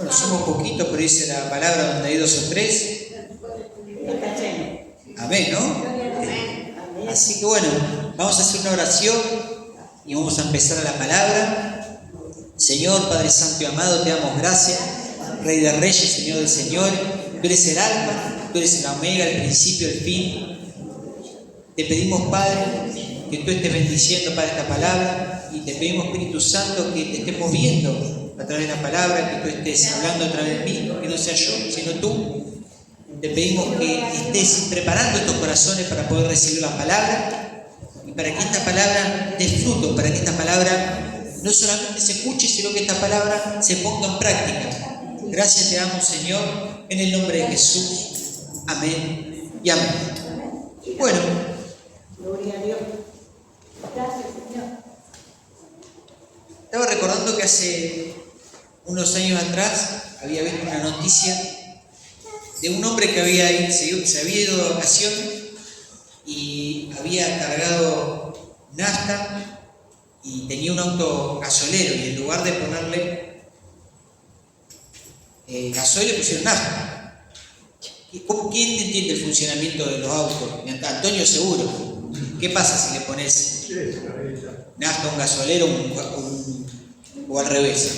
conocemos poquito, pero dice la palabra donde hay 2 o 3. Amén, ¿no? Así que bueno, vamos a hacer una oración y vamos a empezar a la palabra. Señor, Padre Santo y amado, te damos gracias. Rey de Reyes, Señor del Señor. Tú eres el alfa, tú eres el omega, el principio, el fin. Te pedimos, Padre, que tú estés bendiciendo para esta palabra y te pedimos, Espíritu Santo, que te estés moviendo a través de la palabra, que tú estés hablando a través de mí, que no sea yo, sino tú. Te pedimos que estés preparando estos corazones para poder recibir la palabra y para que esta palabra dé fruto, para que esta palabra no solamente se escuche, sino que esta palabra se ponga en práctica. Gracias te damos, Señor, en el nombre de Jesús. Amén y amén. Bueno. Gloria a Dios. Gracias, Señor. Estaba recordando que hace unos años atrás había visto una noticia de un hombre que se había ido de vacaciones y había cargado nafta y tenía un auto gasolero y en lugar de ponerle gasoil le pusieron nafta. ¿Quién entiende el funcionamiento de los autos? Antonio seguro. ¿Qué pasa si le pones nafta a un gasolero o al revés?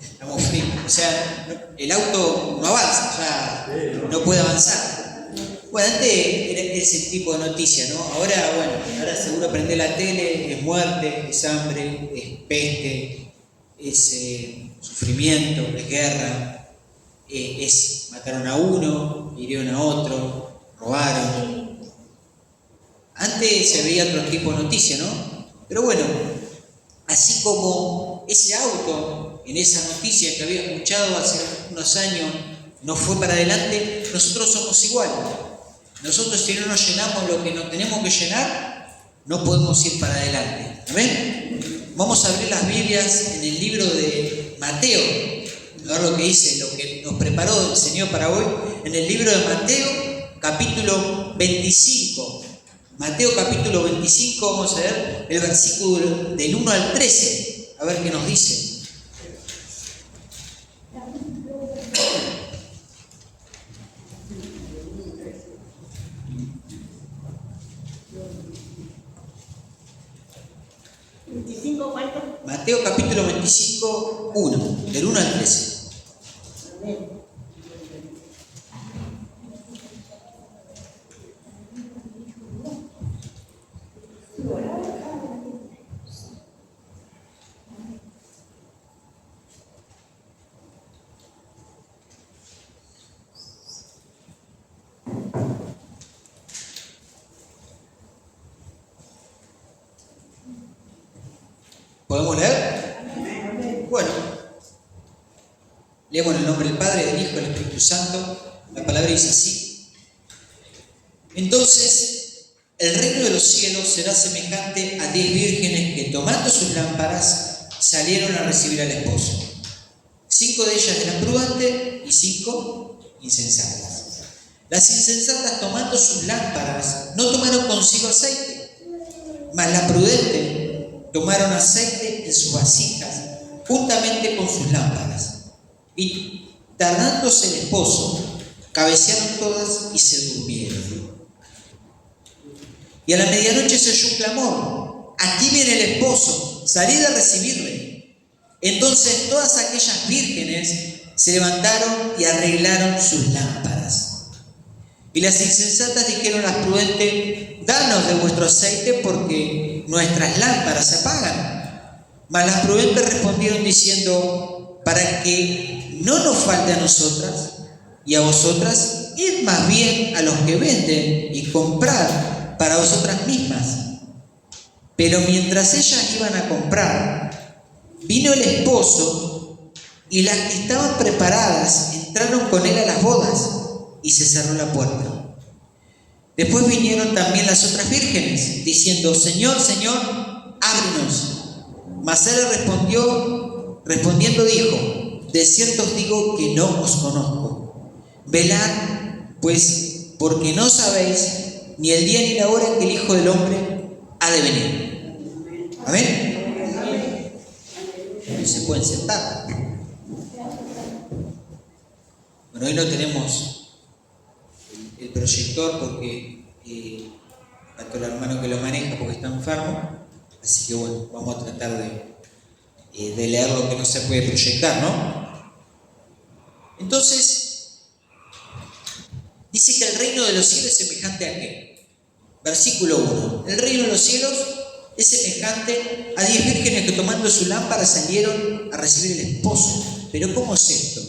Estamos fritos. O sea, el auto no avanza, o sea, no puede avanzar. Bueno, antes era ese tipo de noticia, ¿no? Ahora seguro prende la tele, es muerte, es hambre, es peste, es sufrimiento, es guerra, mataron a uno, hirieron a otro, robaron. Antes se veía otro tipo de noticia, ¿no? Pero bueno, así como ese auto, en esa noticia que había escuchado hace unos años, no fue para adelante, nosotros somos iguales. Nosotros, si no nos llenamos lo que nos tenemos que llenar, no podemos ir para adelante. ¿Amén? Vamos a abrir las Biblias en el libro de Mateo, a ver lo que dice, lo que nos preparó el Señor para hoy, en el libro de Mateo, capítulo 25. Mateo capítulo 25, vamos a ver el versículo del 1 al 13, a ver qué nos dice. Mateo capítulo 25, 1, del 1 al 13. Amén. ¿Podemos leer? Bueno, leemos en el nombre del Padre, del Hijo y del Espíritu Santo. La palabra dice así. Entonces, el reino de los cielos será semejante a 10 vírgenes que, tomando sus lámparas, salieron a recibir al esposo. 5 de ellas eran prudentes y 5 insensatas. Las insensatas, tomando sus lámparas, no tomaron consigo aceite, mas las prudentes tomaron aceite en sus vasijas, juntamente con sus lámparas. Y tardándose el esposo, cabecearon todas y se durmieron. Y a la medianoche se oyó un clamor: aquí viene el esposo, salid a recibirle. Entonces todas aquellas vírgenes se levantaron y arreglaron sus lámparas. Y las insensatas dijeron a las prudentes: danos de vuestro aceite, porque nuestras lámparas se apagan. Mas las prudentes respondieron diciendo: para que no nos falte a nosotras y a vosotras, id más bien a los que venden y comprad para vosotras mismas. Pero mientras ellas iban a comprar, vino el esposo, y las que estaban preparadas entraron con él a las bodas, y se cerró la puerta. Después vinieron también las otras vírgenes, diciendo: Señor, Señor, ábrenos. Mas él respondiendo dijo: de cierto os digo que no os conozco. Velad, pues, porque no sabéis ni el día ni la hora en que el Hijo del Hombre ha de venir. Amén. Se pueden sentar. Bueno, hoy no tenemos el proyector porque tanto el hermano que lo maneja porque está enfermo, así que bueno, vamos a tratar de leer lo que no se puede proyectar, ¿no? Entonces, dice que el reino de los cielos es semejante a ¿qué? Versículo 1. El reino de los cielos es semejante a 10 vírgenes que tomando su lámpara salieron a recibir el esposo. Pero ¿cómo es esto?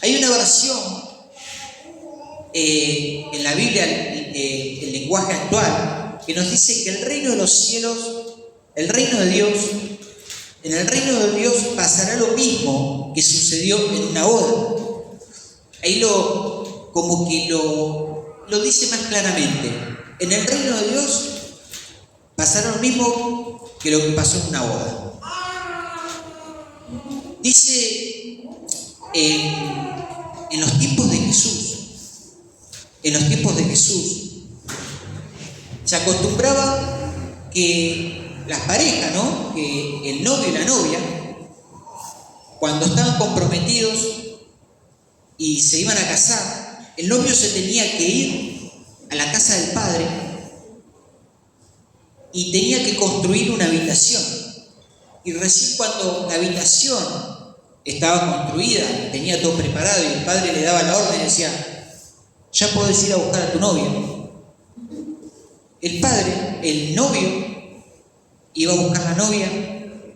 Hay una versión en la Biblia, el lenguaje actual, que nos dice que el reino de los cielos, el reino de Dios, en el reino de Dios pasará lo mismo que sucedió en una boda. Ahí como que lo dice más claramente. En el reino de Dios pasará lo mismo que lo que pasó en una boda. Dice en los tiempos de Jesús, se acostumbraba que las parejas, ¿no? Que el novio y la novia, cuando estaban comprometidos y se iban a casar, el novio se tenía que ir a la casa del padre y tenía que construir una habitación. Y recién cuando la habitación estaba construida, tenía todo preparado y el padre le daba la orden y decía: ya podés ir a buscar a tu novia. El padre, el novio, iba a buscar la novia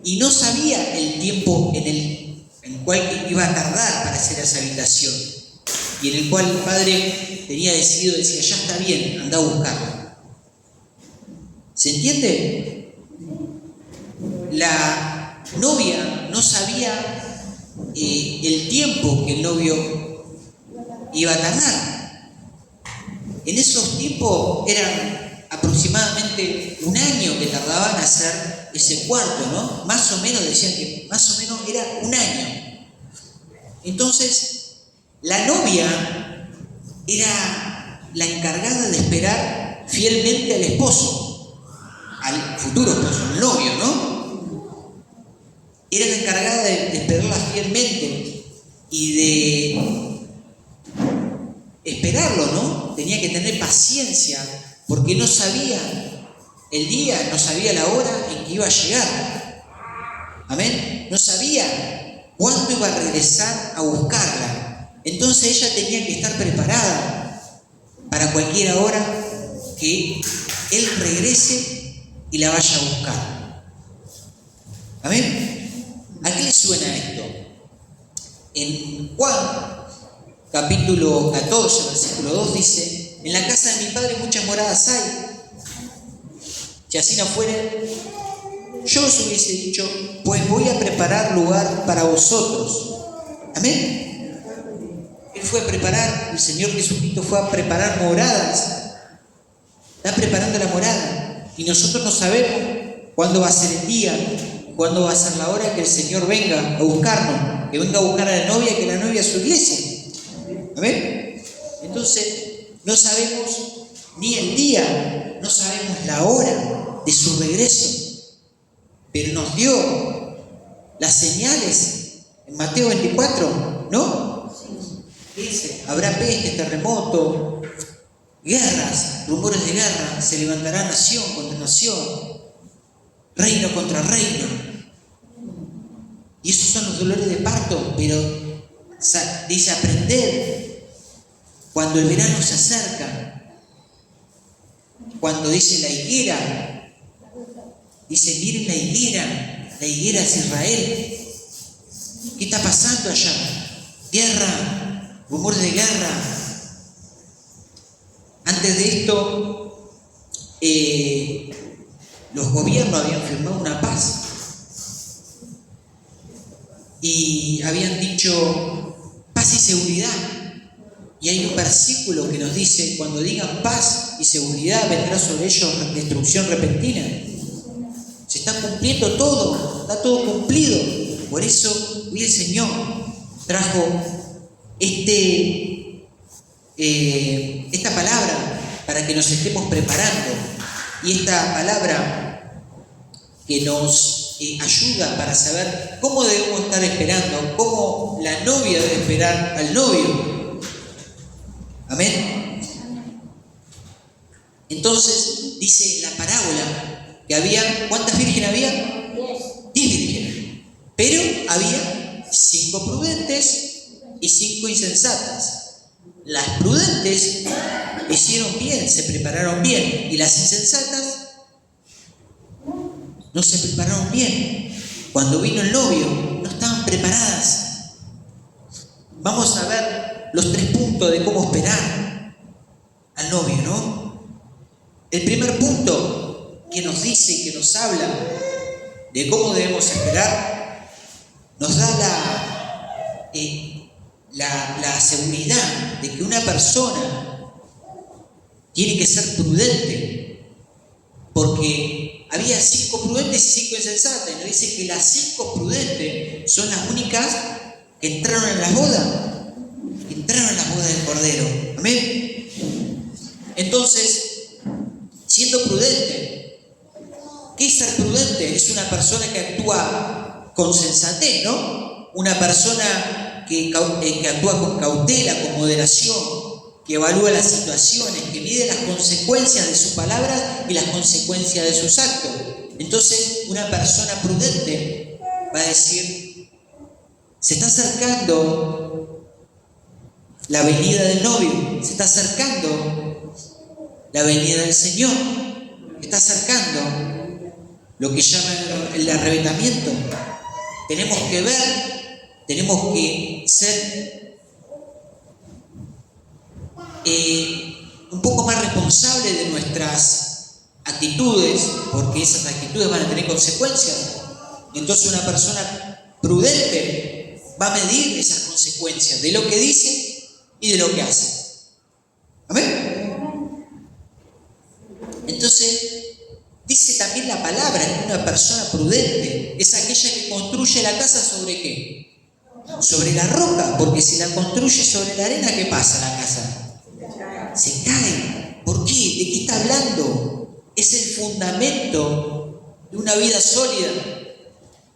y no sabía el tiempo en el cual iba a tardar para hacer esa habitación, y en el cual el padre tenía decidido, decía: ya está bien, anda a buscarla. ¿Se entiende? La novia no sabía el tiempo que el novio iba a tardar. En esos tiempos eran aproximadamente un año que tardaban en hacer ese cuarto, ¿no? Más o menos, decían que más o menos era un año. Entonces, la novia era la encargada de esperar fielmente al esposo, al futuro esposo, al novio, ¿no? Era la encargada de esperarla fielmente y de esperarlo, ¿no? Tenía que tener paciencia porque no sabía el día, no sabía la hora en que iba a llegar. Amén. No sabía cuándo iba a regresar a buscarla. Entonces ella tenía que estar preparada para cualquier hora que él regrese y la vaya a buscar. Amén. ¿A qué le suena esto? En Juan capítulo 14, versículo 2 dice: en la casa de mi padre muchas moradas hay. Si así no fuera, yo os hubiese dicho, pues voy a preparar lugar para vosotros. Amén. Él fue a preparar, el Señor Jesucristo fue a preparar moradas. Está preparando la morada. Y nosotros no sabemos cuándo va a ser el día, cuándo va a ser la hora que el Señor venga a buscarnos, que venga a buscar a la novia, que la novia a su iglesia. ¿Amén? Entonces, no sabemos ni el día, no sabemos la hora de su regreso, pero nos dio las señales en Mateo 24, ¿no? Dice: habrá peste, terremoto, guerras, rumores de guerra, se levantará nación contra nación, reino contra reino. Y esos son los dolores de parto, pero dice: aprender cuando el verano se acerca, cuando dice la higuera, dice: miren la higuera es Israel. ¿Qué está pasando allá? Guerra, rumores de guerra. Antes de esto, los gobiernos habían firmado una paz y habían dicho paz y seguridad. Y hay un versículo que nos dice: cuando digan paz y seguridad, vendrá sobre ellos destrucción repentina. Se está cumpliendo todo, está todo cumplido. Por eso hoy el Señor trajo esta palabra para que nos estemos preparando. Y esta palabra que nos ayuda para saber cómo debemos estar esperando, cómo la novia debe esperar al novio. Amén. Entonces, dice la parábola que había, ¿cuántas vírgenes había? 10 vírgenes. Pero había 5 prudentes y 5 insensatas. Las prudentes hicieron bien, se prepararon bien, y las insensatas no se prepararon bien. Cuando vino el novio, no estaban preparadas. Vamos a ver los 3 puntos de cómo esperar al novio, ¿no? El primer punto que nos dice, que nos habla de cómo debemos esperar, nos da la seguridad de que una persona tiene que ser prudente, porque había 5 prudentes y 5 insensatas, y nos dice que las 5 prudentes son las únicas que entraron en la boda, del Cordero. Amén. Entonces, siendo prudente, ¿qué es ser prudente? Es una persona que actúa con sensatez, ¿no? Una persona que actúa con cautela, con moderación, que evalúa las situaciones, que mide las consecuencias de sus palabras y las consecuencias de sus actos. Entonces, una persona prudente va a decir, se está acercando la venida del novio, se está acercando la venida del Señor, se está acercando lo que llaman el arrebatamiento. Tenemos que ver, tenemos que ser un poco más responsables de nuestras actitudes, porque esas actitudes van a tener consecuencias. Entonces una persona prudente va a medir esas consecuencias de lo que dice y de lo que hace. ¿Amén? Entonces, dice también la palabra que una persona prudente es aquella que construye la casa ¿sobre qué? Sobre la roca, porque si la construye sobre la arena, ¿qué pasa la casa? Se cae. ¿Por qué? ¿De qué está hablando? Es el fundamento de una vida sólida.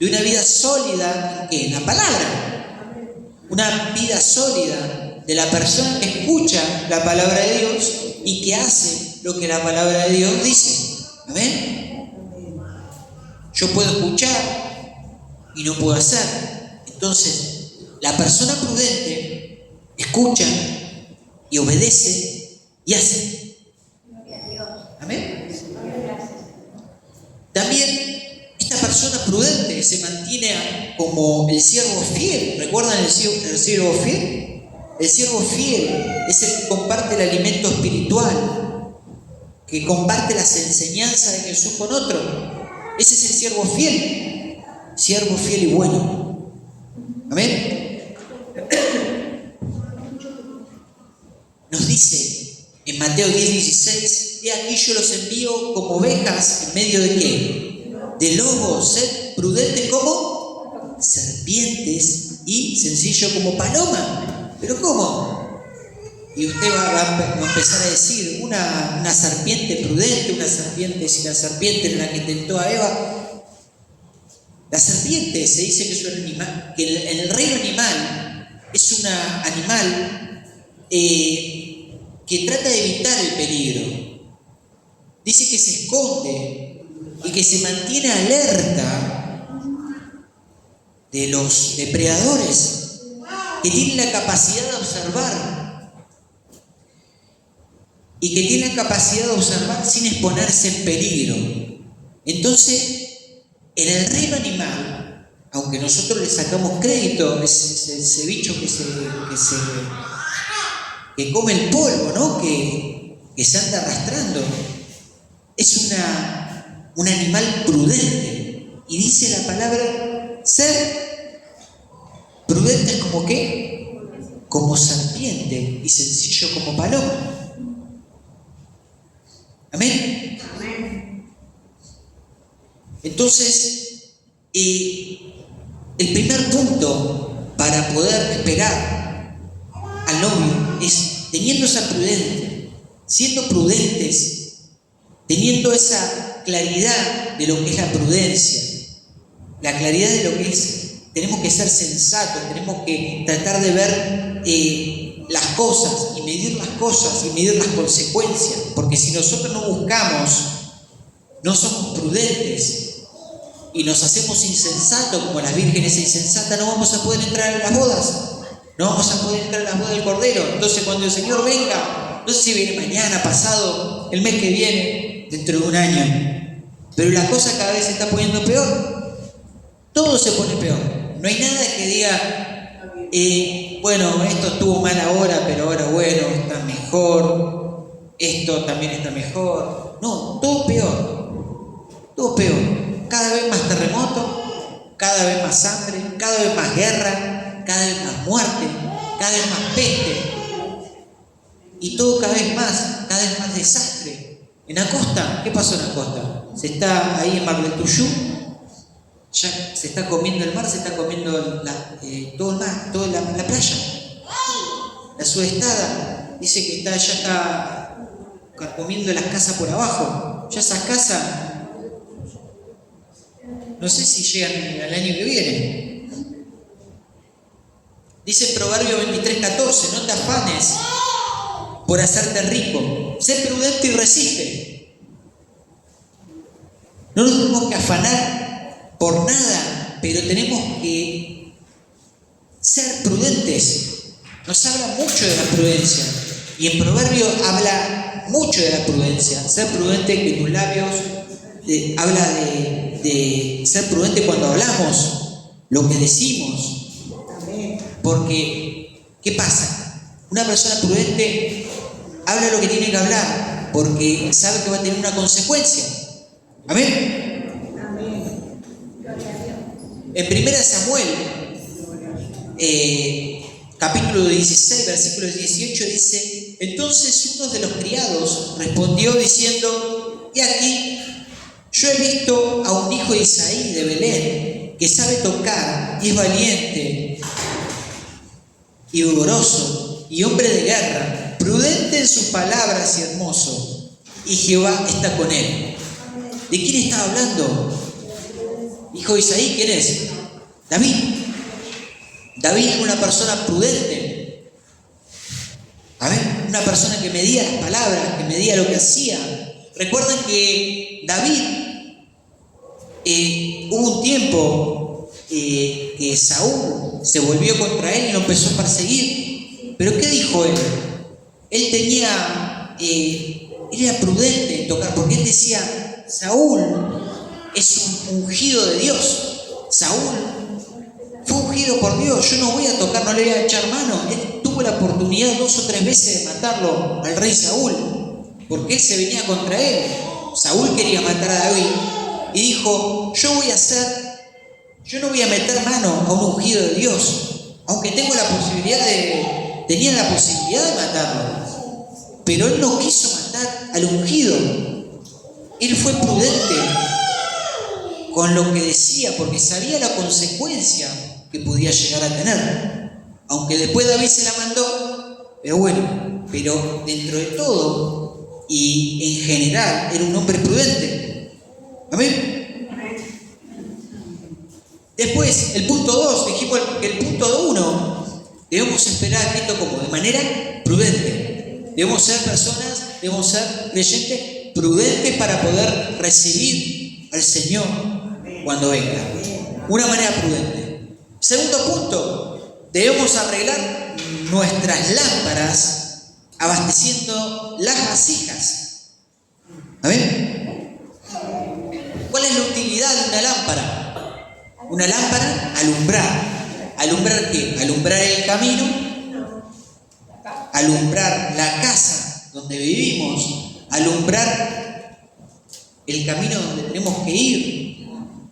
De una vida sólida, ¿en qué? En la palabra. Una vida sólida de la persona que escucha la palabra de Dios y que hace lo que la palabra de Dios dice. ¿Amén? Yo puedo escuchar y no puedo hacer. Entonces, la persona prudente escucha y obedece y hace. ¿Amén? También esta persona prudente se mantiene como el siervo fiel. ¿Recuerdan el siervo fiel? El siervo fiel es el que comparte el alimento espiritual, que comparte las enseñanzas de Jesús con otro. Ese es el siervo fiel y bueno. Amén. Nos dice en Mateo 10:16, he aquí yo los envío como ovejas en medio de ¿qué? De lobos. Sed prudentes como serpientes y sencillo como paloma. ¿Pero cómo? Y usted va a empezar a decir, una serpiente prudente, una serpiente, si la serpiente era la que tentó a Eva. La serpiente se dice que es un animal, que en el reino animal es un animal que trata de evitar el peligro. Dice que se esconde y que se mantiene alerta de los depredadores, que tienen la capacidad de observar y que tienen la capacidad de observar sin exponerse en peligro. Entonces, en el reino animal, aunque nosotros le sacamos crédito a ese bicho que come el polvo, ¿no? que se anda arrastrando, es un animal prudente. Y dice la palabra, ser prudente como ¿qué? Como serpiente y sencillo como paloma. Amén. Entonces, el primer punto para poder esperar al novio es teniendo esa prudencia, siendo prudentes, teniendo esa claridad de lo que es la prudencia, la claridad de lo que es, tenemos que ser sensatos, tenemos que tratar de ver las cosas y medir las cosas y medir las consecuencias, porque si nosotros no buscamos, no somos prudentes y nos hacemos insensatos como las vírgenes insensatas, no vamos a poder entrar en las bodas, no vamos a poder entrar en las bodas del Cordero. Entonces cuando el Señor venga, no sé si viene mañana, pasado, el mes que viene, dentro de un año, pero la cosa cada vez se está poniendo peor, todo se pone peor, no hay nada que diga, bueno, esto estuvo mal ahora, pero ahora bueno, está mejor, esto también está mejor. No, todo peor, cada vez más terremoto, cada vez más hambre, cada vez más guerra, cada vez más muerte, cada vez más peste, y todo cada vez más desastre. En la costa, ¿qué pasó en la costa? Se está ahí en Mar del Tuyú, ya se está comiendo el mar, se está comiendo todo el mar, toda la playa. La Sudestada dice que ya está comiendo las casas por abajo. Ya esas casas, no sé si llegan al año que viene. Dice en Proverbio 23:14, no te afanes por hacerte rico, sé prudente y resiste. No nos tenemos que afanar por nada, pero tenemos que ser prudentes. Nos habla mucho de la prudencia, y en Proverbio habla mucho de la prudencia. Ser prudente que tus labios, habla de ser prudente cuando hablamos, lo que decimos. Porque, ¿qué pasa? Una persona prudente habla lo que tiene que hablar, porque sabe que va a tener una consecuencia. Amén. En 1 Samuel, capítulo 16, versículo 18 dice: entonces uno de los criados respondió diciendo: y aquí, yo he visto a un hijo de Isaí de Belén, que sabe tocar y es valiente y vigoroso y hombre de guerra, prudente en sus palabras y hermoso, y Jehová está con él. ¿De quién está hablando? Hijo de Isaí, ¿quién es? David. David era una persona prudente. A ver, una persona que medía las palabras, que medía lo que hacía. Recuerden que David, hubo un tiempo que Saúl se volvió contra él y lo empezó a perseguir. ¿Pero qué dijo él? Él era prudente en tocar, porque él decía: Saúl es un ungido de Dios. Saúl fue ungido por Dios, yo no voy a tocar, no le voy a echar mano. Él tuvo la oportunidad 2 o 3 veces de matarlo al rey Saúl, porque él se venía contra él. Saúl quería matar a David y dijo: yo no voy a meter mano a un ungido de Dios, aunque tenía la posibilidad de matarlo, pero él no quiso matar al ungido. Él fue prudente con lo que decía, porque sabía la consecuencia que podía llegar a tener. Aunque después David se la mandó, pero dentro de todo y en general era un hombre prudente. Amén. Después, el punto 2, dijimos que el punto 1, debemos esperar a Cristo como de manera prudente. Debemos ser creyentes prudentes para poder recibir al Señor cuando venga. Una manera prudente. Segundo punto, debemos arreglar nuestras lámparas abasteciendo las vasijas. ¿Amén? ¿Cuál es la utilidad de una lámpara? Una lámpara, alumbrar. ¿Alumbrar qué? Alumbrar el camino, alumbrar la casa donde vivimos, alumbrar el camino donde tenemos que ir,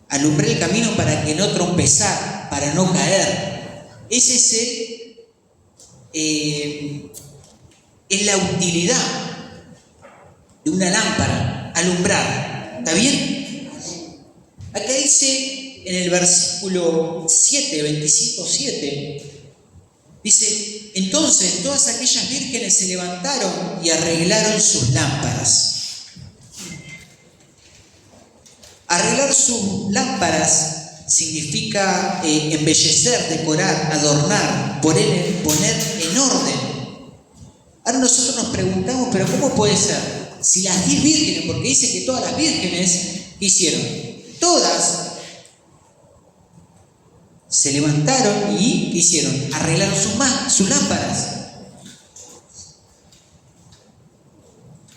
alumbrar el camino para que no tropezar, para no caer. Es la utilidad de una lámpara, alumbrar. ¿Está bien? Acá dice en el versículo 7, 25:7, dice: entonces todas aquellas vírgenes se levantaron y arreglaron sus lámparas. Arreglar sus lámparas significa embellecer, decorar, adornar, poner en orden. Ahora nosotros nos preguntamos, pero ¿cómo puede ser? Si las 10 vírgenes, porque dice que todas las vírgenes, ¿qué hicieron? Todas se levantaron y ¿qué hicieron? Arreglaron sus lámparas.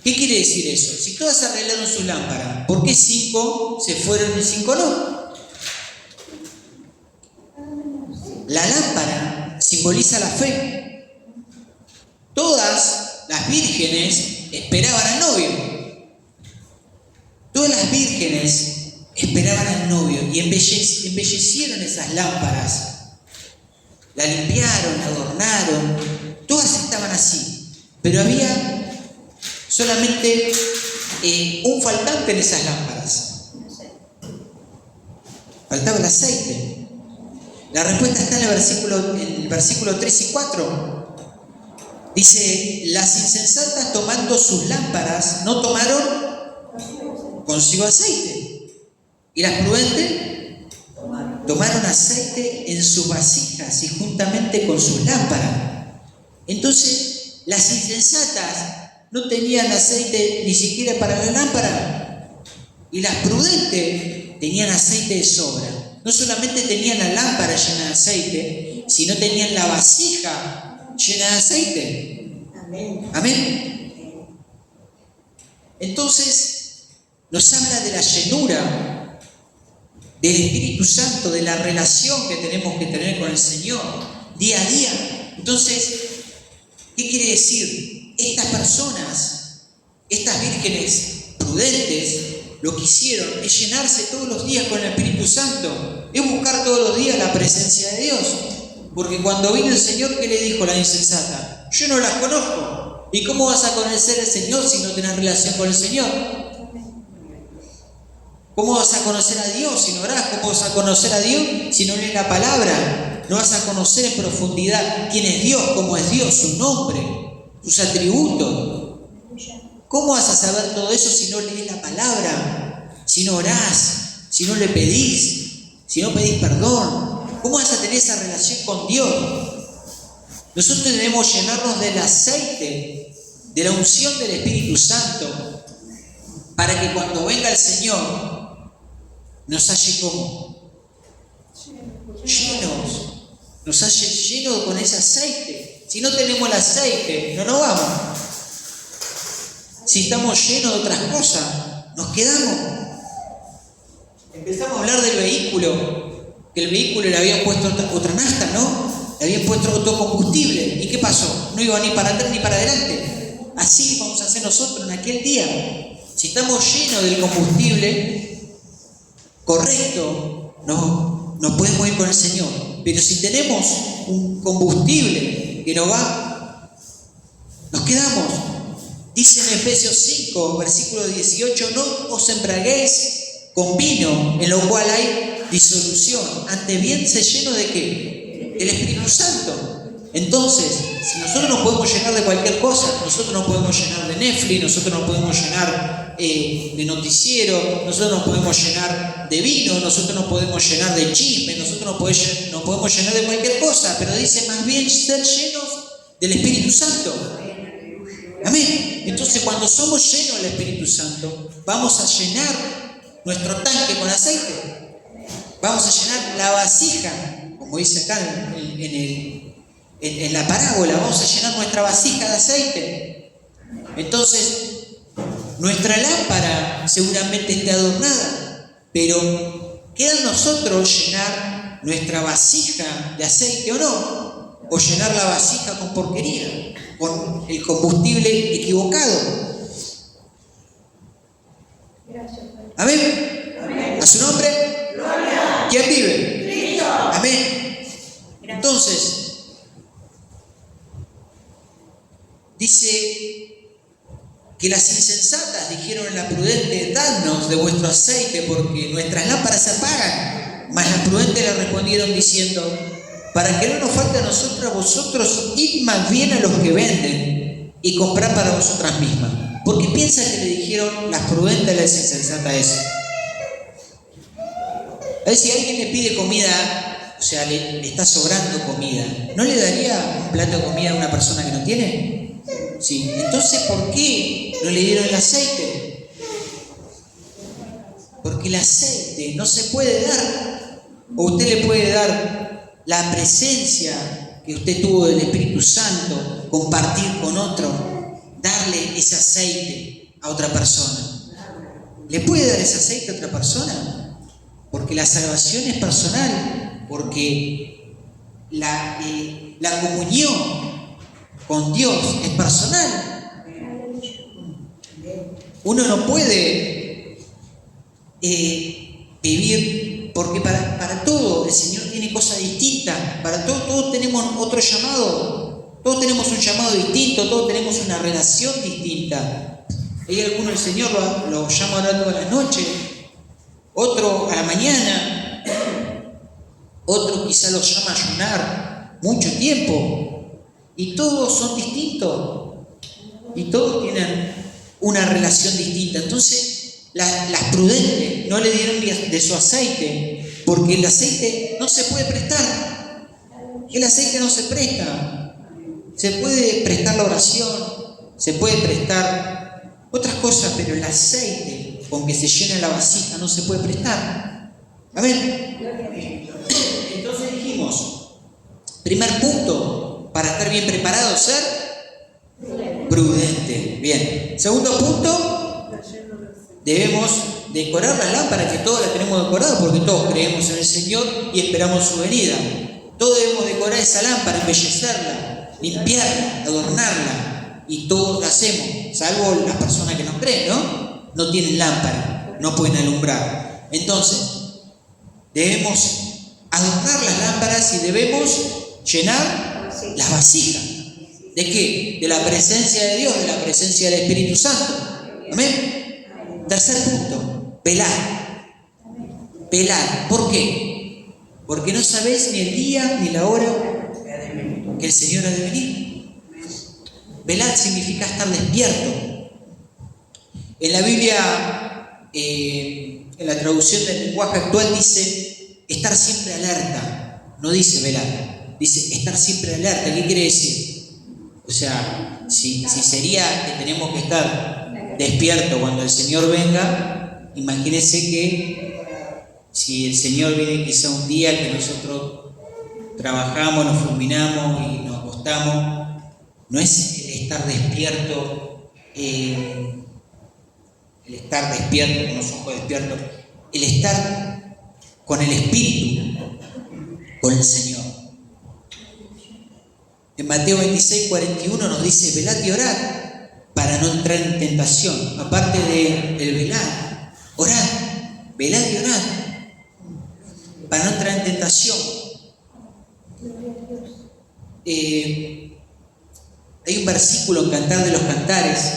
¿Qué quiere decir eso? Si todas arreglaron sus lámparas, ¿por qué 5 se fueron y 5 no? La lámpara simboliza la fe. Todas las vírgenes esperaban al novio. Todas las vírgenes esperaban al novio y embellecieron esas lámparas. La limpiaron, la adornaron. Todas estaban así. Pero había solamente un faltante en esas lámparas. Faltaba el aceite. La respuesta está en el versículo 3 y 4. Dice, las insensatas tomando sus lámparas no tomaron consigo aceite. Y las prudentes tomaron aceite en sus vasijas y juntamente con sus lámparas. Entonces, las insensatas no tenían aceite ni siquiera para la lámpara. Y las prudentes tenían aceite de sobra. No solamente tenían la lámpara llena de aceite, sino tenían la vasija llena de aceite. Amén. Amén. Entonces, nos habla de la llenura del Espíritu Santo, de la relación que tenemos que tener con el Señor día a día. Entonces, ¿qué quiere decir? Estas personas, estas vírgenes prudentes, lo que hicieron es llenarse todos los días con el Espíritu Santo, es buscar todos los días la presencia de Dios. Porque cuando vino el Señor, ¿qué le dijo la insensata? Yo no las conozco. ¿Y cómo vas a conocer al Señor si no tenés relación con el Señor? ¿Cómo vas a conocer a Dios si no orás? ¿Cómo vas a conocer a Dios si no lees la palabra? No vas a conocer en profundidad quién es Dios, cómo es Dios, su nombre, sus atributos. ¿Cómo vas a saber todo eso si no lees la palabra? Si no orás, si no le pedís, si no pedís perdón. ¿Cómo vas a tener esa relación con Dios? Nosotros debemos llenarnos del aceite, de la unción del Espíritu Santo, para que cuando venga el Señor nos halle como llenos, nos halle llenos con ese aceite. Si no tenemos el aceite, no nos vamos. Si estamos llenos de otras cosas, nos quedamos. Empezamos a hablar del vehículo, que el vehículo le habían puesto otra nafta, ¿no? Le habían puesto otro combustible. ¿Y qué pasó? No iba ni para atrás ni para adelante. Así vamos a hacer nosotros en aquel día. Si estamos llenos del combustible correcto, nos podemos ir con el Señor. Pero si tenemos un combustible que no va, nos quedamos. Dice en Efesios 5, versículo 18, no os embriaguéis con vino, en lo cual hay disolución. Antes bien, se lleno de ¿qué? El Espíritu Santo. Entonces, si nosotros nos podemos llenar de cualquier cosa, nosotros nos podemos llenar de Netflix, nosotros nos podemos llenar de noticiero, nosotros nos podemos llenar de vino, nosotros nos podemos llenar de chisme, nosotros nos podemos llenar de cualquier cosa, pero dice más bien ser llenos del Espíritu Santo. Amén. Entonces, cuando somos llenos del Espíritu Santo, vamos a llenar nuestro tanque con aceite. Vamos a llenar la vasija, como dice acá en la parábola, vamos a llenar nuestra vasija de aceite. Entonces, nuestra lámpara seguramente esté adornada, pero queda en nosotros llenar nuestra vasija de aceite o no, o llenar la vasija con porquería, con el combustible equivocado. Amén. Amén. ¿A su nombre? Gloria. ¿Quién vive? Cristo. Amén. Entonces, dice que las insensatas dijeron a la prudente, dadnos de vuestro aceite porque nuestras lámparas se apagan. Mas las prudentes le respondieron diciendo, para que no nos falte a nosotros, a vosotros, id más bien a los que venden y comprad para vosotras mismas. ¿Por qué piensa que le dijeron las prudentes a las insensatas eso? A ver, si alguien le pide comida, o sea, le está sobrando comida, ¿no le daría un plato de comida a una persona que no tiene? Sí. Entonces, ¿por qué no le dieron el aceite? Porque el aceite no se puede dar. O usted le puede dar la presencia que usted tuvo del Espíritu Santo, compartir con otro, darle ese aceite a otra persona. ¿Le puede dar ese aceite a otra persona? Porque la salvación es personal, porque la comunión con Dios es personal. Uno no puede vivir, porque para todo el Señor tiene cosas distintas, para todos tenemos otro llamado, todos tenemos un llamado distinto, todos tenemos una relación distinta. Hay algunos el Señor lo llama a orar toda la noche, otro a la mañana, otro quizá los llama a ayunar mucho tiempo, y todos son distintos, y todos tienen una relación distinta. Entonces, las prudentes no le dieron de su aceite, porque el aceite no se puede prestar, el aceite no se presta. Se puede prestar la oración, se puede prestar otras cosas, pero el aceite con que se llena la vasija no se puede prestar. Amén. Entonces dijimos, primer punto, para estar bien preparado, ser prudente. Bien. Segundo punto, debemos decorar la lámpara, que todos la tenemos decorada, porque todos creemos en el Señor y esperamos su venida. Todos debemos decorar esa lámpara, embellecerla, limpiarla, adornarla. Y todos lo hacemos, salvo las personas que no creen, ¿no? No tienen lámpara, no pueden alumbrar. Entonces, debemos adornar las lámparas y debemos llenar las vasijas. ¿De qué? De la presencia de Dios, de la presencia del Espíritu Santo. Amén. Tercer punto, velar. Velar. ¿Por qué? Porque no sabéis ni el día ni la hora que el Señor ha de venir. Velar significa estar despierto. En la Biblia, en la traducción del lenguaje actual, dice estar siempre alerta. No dice velar, dice estar siempre alerta. ¿Qué quiere decir? O sea, si sería que tenemos que estar despierto cuando el Señor venga, imagínense que si el Señor viene quizá un día que nosotros trabajamos, nos fulminamos y nos acostamos, no es el estar despierto, con los ojos despiertos, el estar con el Espíritu, con el Señor. En Mateo 26, 41 nos dice, velad y orad para no entrar en tentación. Aparte del velar, orad, velad y orad para no entrar en tentación. Hay un versículo en Cantar de los Cantares,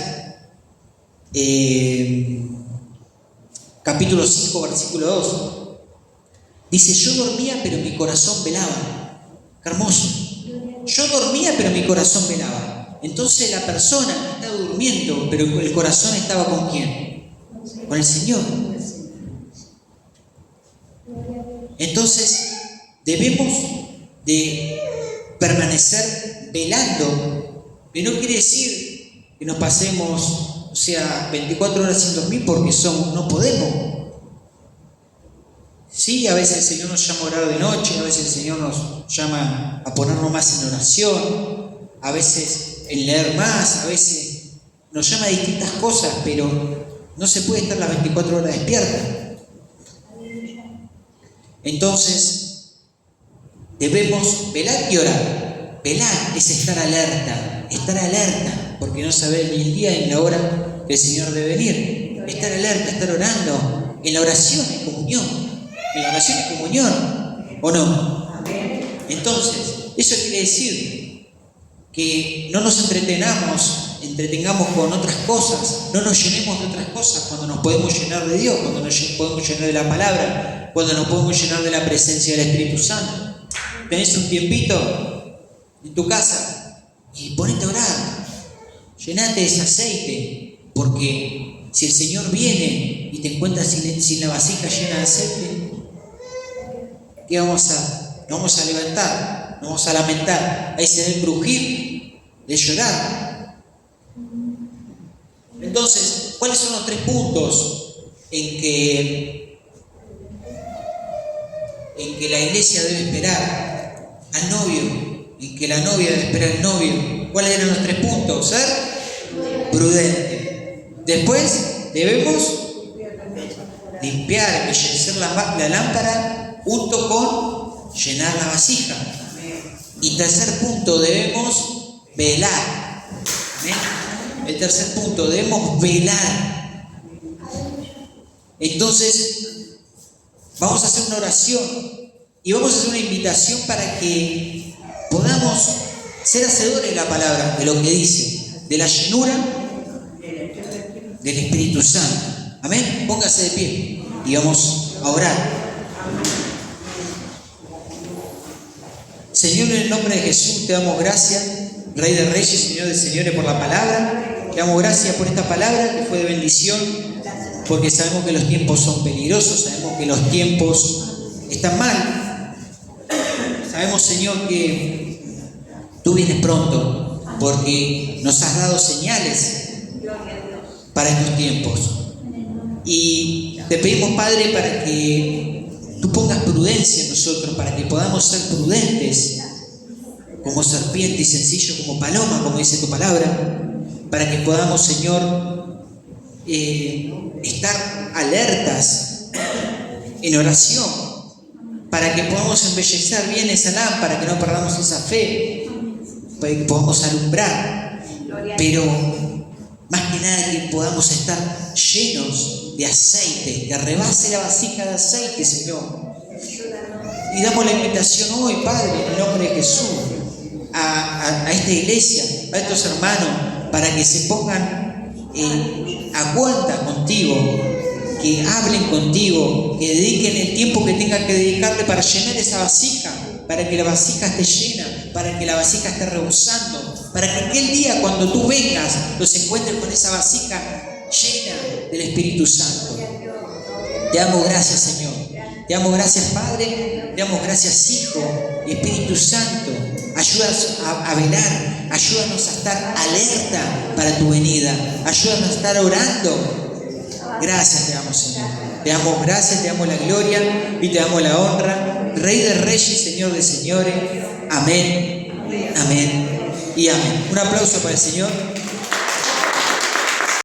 capítulo 5, versículo 2. Dice, yo dormía, pero mi corazón velaba. Qué hermoso. Yo dormía, pero mi corazón velaba. Entonces la persona estaba durmiendo, pero el corazón estaba ¿con quién? Con el Señor. Entonces debemos de permanecer velando. Y no quiere decir que nos pasemos, 24 horas sin dormir porque no podemos. Sí, a veces el Señor nos llama a orar de noche, a veces el Señor nos llama a ponernos más en oración, a veces en leer más, a veces nos llama a distintas cosas, pero no se puede estar las 24 horas despierta. Entonces, debemos velar y orar. Velar es estar alerta, porque no saber ni el día ni la hora que el Señor debe venir. Estar alerta, estar orando, en la oración, en comunión. En la oración, en comunión, ¿o no? Entonces, eso quiere decir que no nos entretengamos con otras cosas, no nos llenemos de otras cosas cuando nos podemos llenar de Dios, cuando nos podemos llenar de la palabra, cuando nos podemos llenar de la presencia del Espíritu Santo. Tenés un tiempito en tu casa y ponete a orar, llenate de ese aceite, porque si el Señor viene y te encuentras sin la vasija llena de aceite, ¿qué vamos a? Nos vamos a levantar, nos vamos a lamentar, ahí se ve el crujir, de llorar. Entonces, ¿cuáles son los 3 puntos en que la iglesia debe esperar al novio? En que la novia debe esperar al novio. ¿Cuáles eran los 3 puntos? Ser prudente. Después debemos limpiar, embellecer la lámpara junto con llenar la vasija. Y tercer punto, debemos velar. ¿Amén? El tercer punto, debemos velar. Entonces, vamos a hacer una oración y vamos a hacer una invitación para que podamos ser hacedores de la palabra, de lo que dice, de la llenura del Espíritu Santo. Amén. Póngase de pie y vamos a orar. Señor, en el nombre de Jesús te damos gracias, Rey de Reyes, Señor de Señores, por la palabra. Te damos gracias por esta palabra que fue de bendición, porque sabemos que los tiempos son peligrosos, sabemos que los tiempos están mal. Sabemos, Señor, que tú vienes pronto, porque nos has dado señales para estos tiempos. Y te pedimos, Padre, para que tú pongas prudencia en nosotros, para que podamos ser prudentes como serpiente y sencillo como paloma, como dice tu palabra, para que podamos, Señor, estar alertas en oración, para que podamos embellecer bien esa lámpara, que no perdamos esa fe, para que podamos alumbrar, pero más que nada que podamos estar llenos de aceite, que rebase la vasija de aceite, Señor. Y damos la invitación hoy, Padre, en el nombre de Jesús, a esta iglesia, a estos hermanos, para que se pongan a cuenta contigo, que hablen contigo, que dediquen el tiempo que tengan que dedicarle para llenar esa vasija, para que la vasija esté llena, para que la vasija esté rebosando, para que aquel día cuando tú vengas los encuentres con esa vasija llena del Espíritu Santo. Te damos gracias, Señor. Te damos gracias, Padre. Te damos gracias, Hijo y Espíritu Santo. Ayúdanos a velar. Ayúdanos a estar alerta para tu venida. Ayúdanos a estar orando. Gracias te damos, Señor. Te damos gracias, te damos la gloria y te damos la honra. Rey de Reyes, Señor de Señores. Amén. Amén y amén. Un aplauso para el Señor.